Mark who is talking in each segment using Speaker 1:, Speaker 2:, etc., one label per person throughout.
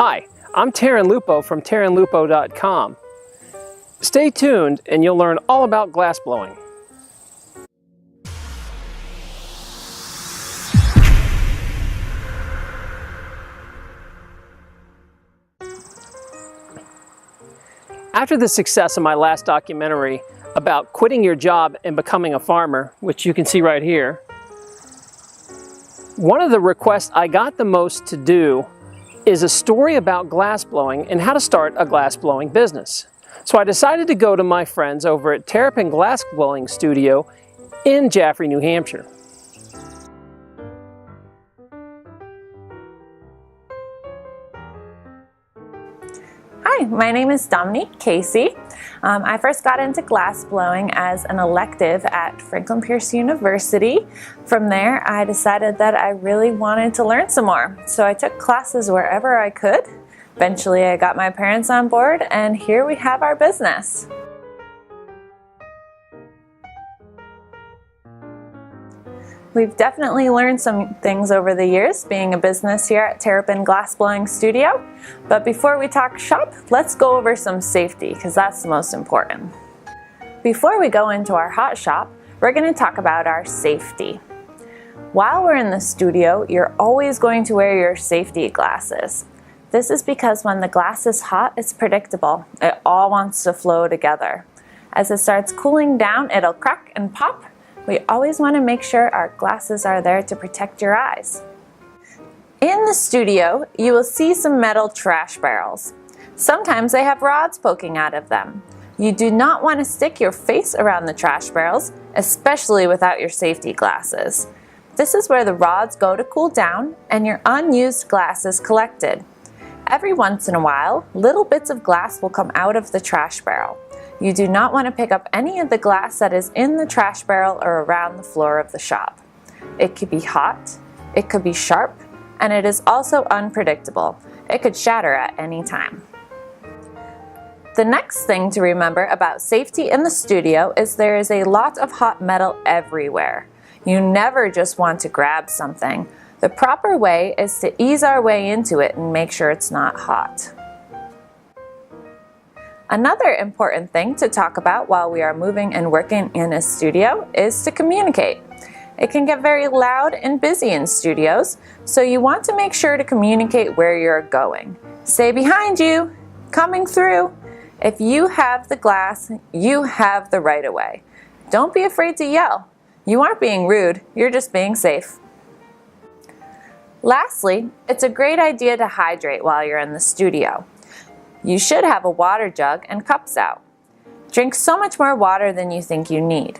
Speaker 1: Hi, I'm Terran Lupo from terranlupo.com. Stay tuned and you'll learn all about glass blowing. After the success of my last documentary about quitting your job and becoming a farmer, which you can see right here, one of the requests I got the most to do is a story about glass blowing and how to start a glass blowing business. So I decided to go to my friends over at Terrapin Glassblowing Studio in Jaffrey, New Hampshire.
Speaker 2: Hi, my name is Dominique Cassie. I first got into glass blowing as an elective at Franklin Pierce University. From there, I decided that I really wanted to learn some more. So I took classes wherever I could. Eventually, I got my parents on board, and here we have our business. We've definitely learned some things over the years being a business here at Terrapin Glassblowing Studio. But before we talk shop, let's go over some safety because that's the most important. Before we go into our hot shop, we're going to talk about our safety. While we're in the studio, you're always going to wear your safety glasses. This is because when the glass is hot, it's predictable. It all wants to flow together. As it starts cooling down, it'll crack and pop. We always want to make sure our glasses are there to protect your eyes. In the studio, you will see some metal trash barrels. Sometimes they have rods poking out of them. You do not want to stick your face around the trash barrels, especially without your safety glasses. This is where the rods go to cool down and your unused glass is collected. Every once in a while, little bits of glass will come out of the trash barrel. You do not want to pick up any of the glass that is in the trash barrel or around the floor of the shop. It could be hot, it could be sharp, and it is also unpredictable. It could shatter at any time. The next thing to remember about safety in the studio is there is a lot of hot metal everywhere. You never just want to grab something. The proper way is to ease our way into it and make sure it's not hot. Another important thing to talk about while we are moving and working in a studio is to communicate. It can get very loud and busy in studios, so you want to make sure to communicate where you're going. Say behind you, coming through. If you have the glass, you have the right of way. Don't be afraid to yell. You aren't being rude, you're just being safe. Lastly, it's a great idea to hydrate while you're in the studio. You should have a water jug and cups out. Drink so much more water than you think you need.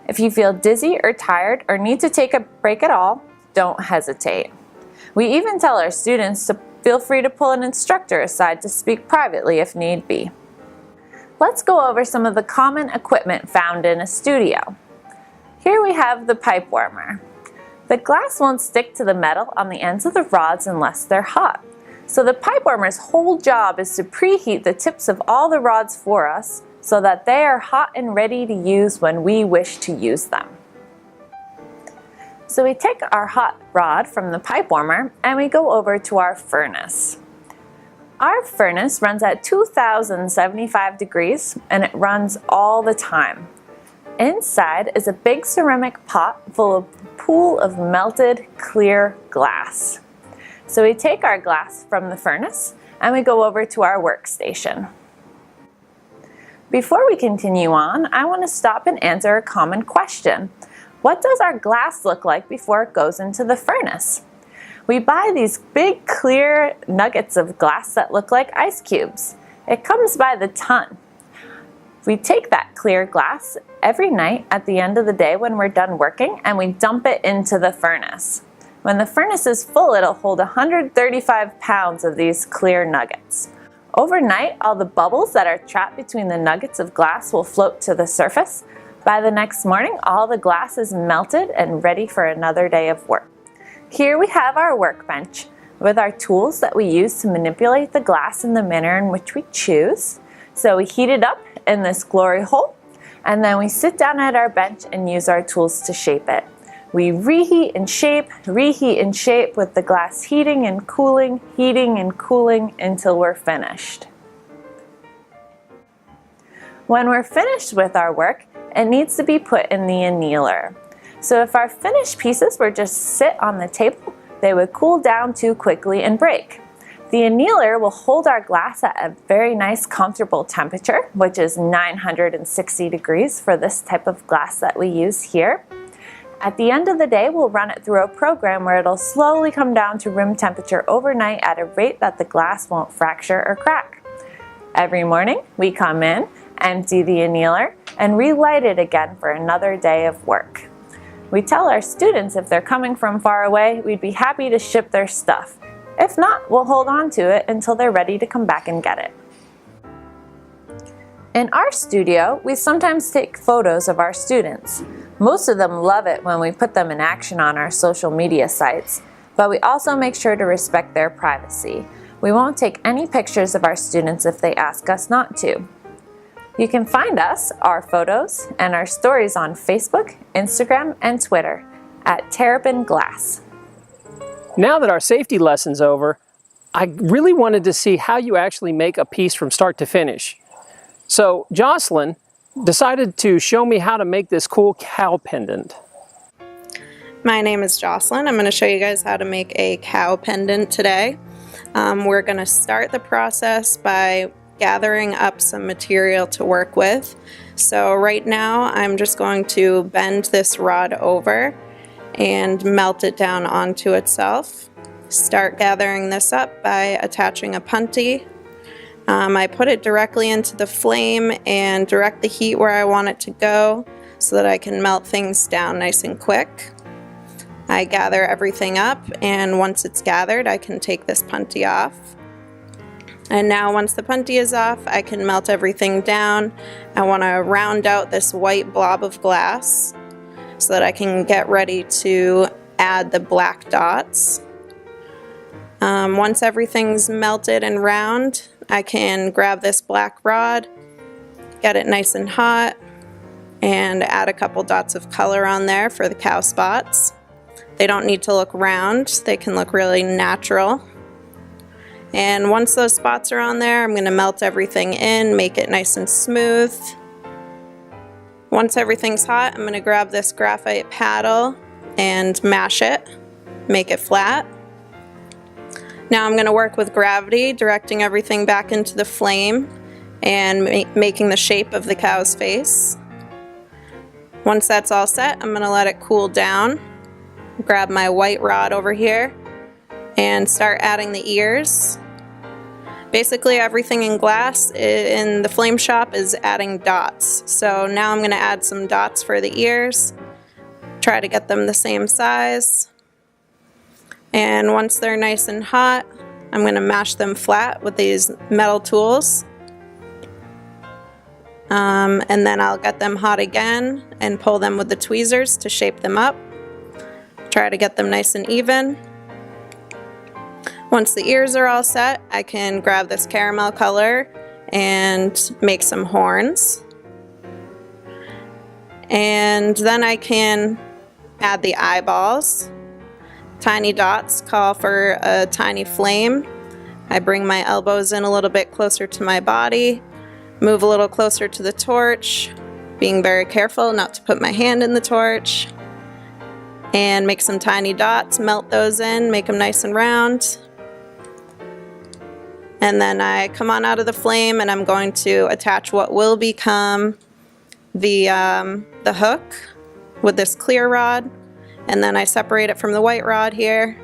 Speaker 2: If you feel dizzy or tired or need to take a break at all, don't hesitate. We even tell our students to feel free to pull an instructor aside to speak privately if need be. Let's go over some of the common equipment found in a studio. Here we have the pipe warmer. The glass won't stick to the metal on the ends of the rods unless they're hot. So the pipe warmer's whole job is to preheat the tips of all the rods for us so that they are hot and ready to use when we wish to use them. So we take our hot rod from the pipe warmer and we go over to our furnace. Our furnace runs at 2075 degrees and it runs all the time. Inside is a big ceramic pot full of a pool of melted clear glass. So we take our glass from the furnace and we go over to our workstation. Before we continue on, I want to stop and answer a common question. What does our glass look like before it goes into the furnace? We buy these big clear nuggets of glass that look like ice cubes. It comes by the ton. We take that clear glass every night at the end of the day when we're done working and we dump it into the furnace. When the furnace is full, it'll hold 135 pounds of these clear nuggets. Overnight, all the bubbles that are trapped between the nuggets of glass will float to the surface. By the next morning, all the glass is melted and ready for another day of work. Here we have our workbench with our tools that we use to manipulate the glass in the manner in which we choose. So we heat it up in this glory hole, and then we sit down at our bench and use our tools to shape it. We reheat and shape with the glass heating and cooling until we're finished. When we're finished with our work, it needs to be put in the annealer. So if our finished pieces were just sit on the table, they would cool down too quickly and break. The annealer will hold our glass at a very nice comfortable temperature, which is 960 degrees for this type of glass that we use here. At the end of the day, we'll run it through a program where it'll slowly come down to room temperature overnight at a rate that the glass won't fracture or crack. Every morning, we come in, empty the annealer, and relight it again for another day of work. We tell our students if they're coming from far away, we'd be happy to ship their stuff. If not, we'll hold on to it until they're ready to come back and get it. In our studio, we sometimes take photos of our students. Most of them love it when we put them in action on our social media sites, but we also make sure to respect their privacy. We won't take any pictures of our students if they ask us not to. You can find us, our photos, and our stories on Facebook, Instagram, and Twitter at Terrapin Glass.
Speaker 1: Now that our safety lesson's over, I really wanted to see how you actually make a piece from start to finish. So Jocelyn decided to show me how to make this cool cow pendant.
Speaker 3: My name is Jocelyn. I'm going to show you guys how to make a cow pendant today. We're going to start the process by gathering up some material to work with. So right now I'm just going to bend this rod over and melt it down onto itself. Start gathering this up by attaching a punty. I put it directly into the flame and direct the heat where I want it to go so that I can melt things down nice and quick. I gather everything up, and once it's gathered, I can take this punty off. And now once the punty is off, I can melt everything down. I want to round out this white blob of glass so that I can get ready to add the black dots. Once everything's melted and round, I can grab this black rod, get it nice and hot, and add a couple dots of color on there for the cow spots. They don't need to look round, they can look really natural. And once those spots are on there, I'm going to melt everything in, make it nice and smooth. Once everything's hot, I'm going to grab this graphite paddle and mash it, make it flat. Now I'm going to work with gravity, directing everything back into the flame and making the shape of the cow's face. Once that's all set, I'm going to let it cool down. Grab my white rod over here and start adding the ears. Basically everything in glass in the flame shop is adding dots. So now I'm going to add some dots for the ears. Try to get them the same size. And once they're nice and hot, I'm going to mash them flat with these metal tools. And then I'll get them hot again and pull them with the tweezers to shape them up. Try to get them nice and even. Once the ears are all set, I can grab this caramel color and make some horns. And then I can add the eyeballs. Tiny dots call for a tiny flame. I bring my elbows in a little bit closer to my body, move a little closer to the torch, being very careful not to put my hand in the torch, and make some tiny dots, melt those in, make them nice and round. And then I come on out of the flame and I'm going to attach what will become the hook with this clear rod. And then I separate it from the white rod here.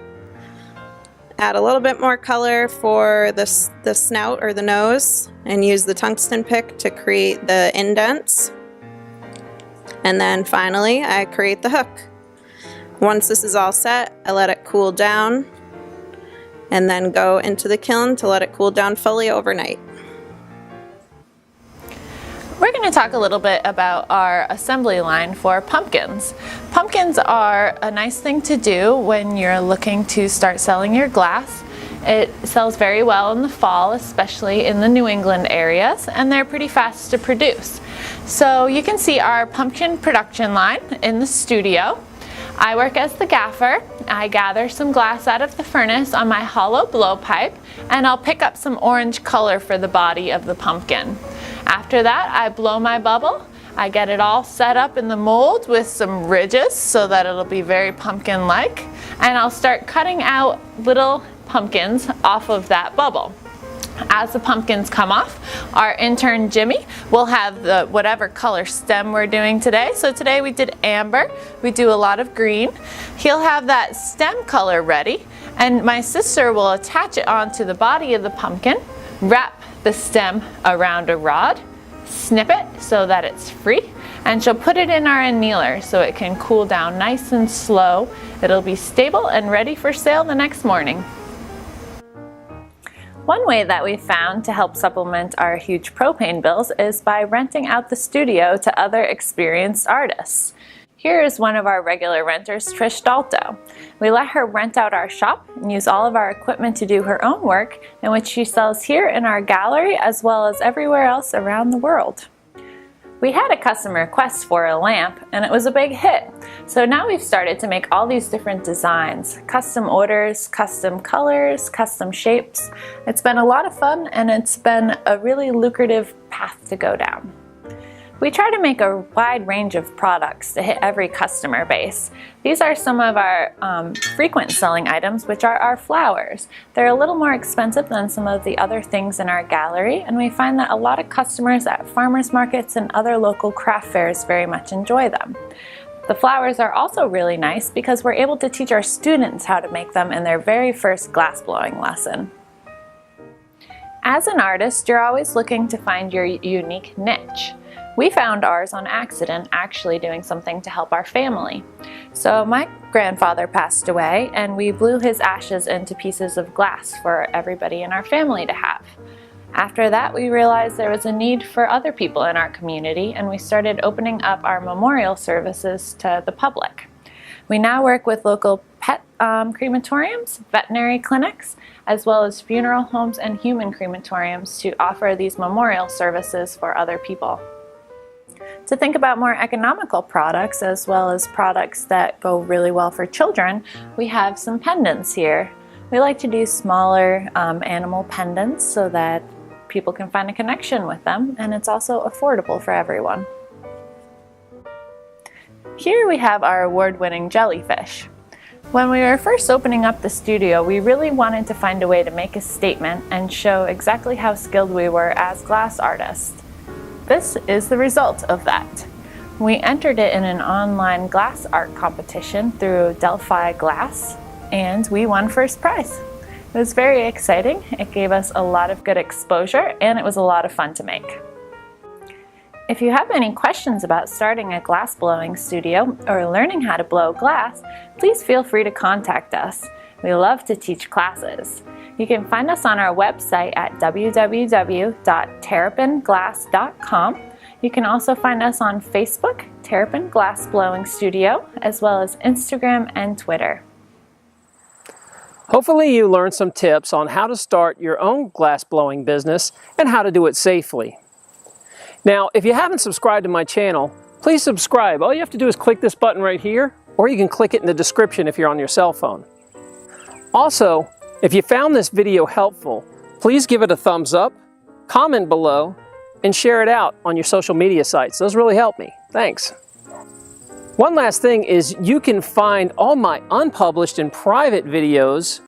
Speaker 3: Add a little bit more color for the snout or the nose and use the tungsten pick to create the indents. And then finally I create the hook. Once this is all set, I let it cool down and then go into the kiln to let it cool down fully overnight.
Speaker 2: We're going to talk a little bit about our assembly line for pumpkins. Pumpkins are a nice thing to do when you're looking to start selling your glass. It sells very well in the fall, especially in the New England areas, and they're pretty fast to produce. So you can see our pumpkin production line in the studio. I work as the gaffer. I gather some glass out of the furnace on my hollow blowpipe, and I'll pick up some orange color for the body of the pumpkin. After that, I blow my bubble. I get it all set up in the mold with some ridges so that it'll be very pumpkin-like, and I'll start cutting out little pumpkins off of that bubble. As the pumpkins come off, our intern Jimmy will have the whatever color stem we're doing today. So today we did amber, we do a lot of green. He'll have that stem color ready, and my sister will attach it onto the body of the pumpkin, wrap the stem around a rod, snip it so that it's free, and she'll put it in our annealer so it can cool down nice and slow. It'll be stable and ready for sale the next morning. One way that we found to help supplement our huge propane bills is by renting out the studio to other experienced artists. Here is one of our regular renters, Trish Dalto. We let her rent out our shop and use all of our equipment to do her own work, in which she sells here in our gallery as well as everywhere else around the world. We had a customer request for a lamp, and it was a big hit. So now we've started to make all these different designs, custom orders, custom colors, custom shapes. It's been a lot of fun, and it's been a really lucrative path to go down. We try to make a wide range of products to hit every customer base. These are some of our frequent selling items, which are our flowers. They're a little more expensive than some of the other things in our gallery, and we find that a lot of customers at farmers markets and other local craft fairs very much enjoy them. The flowers are also really nice because we're able to teach our students how to make them in their very first glassblowing lesson. As an artist, you're always looking to find your unique niche. We found ours on accident, actually doing something to help our family. So my grandfather passed away, and we blew his ashes into pieces of glass for everybody in our family to have. After that, we realized there was a need for other people in our community, and we started opening up our memorial services to the public. We now work with local pet crematoriums, veterinary clinics, as well as funeral homes and human crematoriums to offer these memorial services for other people. To think about more economical products as well as products that go really well for children, we have some pendants here. We like to do smaller animal pendants so that people can find a connection with them, and it's also affordable for everyone. Here we have our award-winning jellyfish. When we were first opening up the studio, we really wanted to find a way to make a statement and show exactly how skilled we were as glass artists. This is the result of that. We entered it in an online glass art competition through Delphi Glass, and we won first prize. It was very exciting. It gave us a lot of good exposure, and it was a lot of fun to make. If you have any questions about starting a glass blowing studio or learning how to blow glass, please feel free to contact us. We love to teach classes. You can find us on our website at www.terrapinglass.com. You can also find us on Facebook, Terrapin Glassblowing Studio, as well as Instagram and Twitter.
Speaker 1: Hopefully you learned some tips on how to start your own glass blowing business and how to do it safely. Now, if you haven't subscribed to my channel, please subscribe. All you have to do is click this button right here, or you can click it in the description if you're on your cell phone. Also, if you found this video helpful, please give it a thumbs up, comment below, and share it out on your social media sites. Those really help me. Thanks. One last thing is you can find all my unpublished and private videos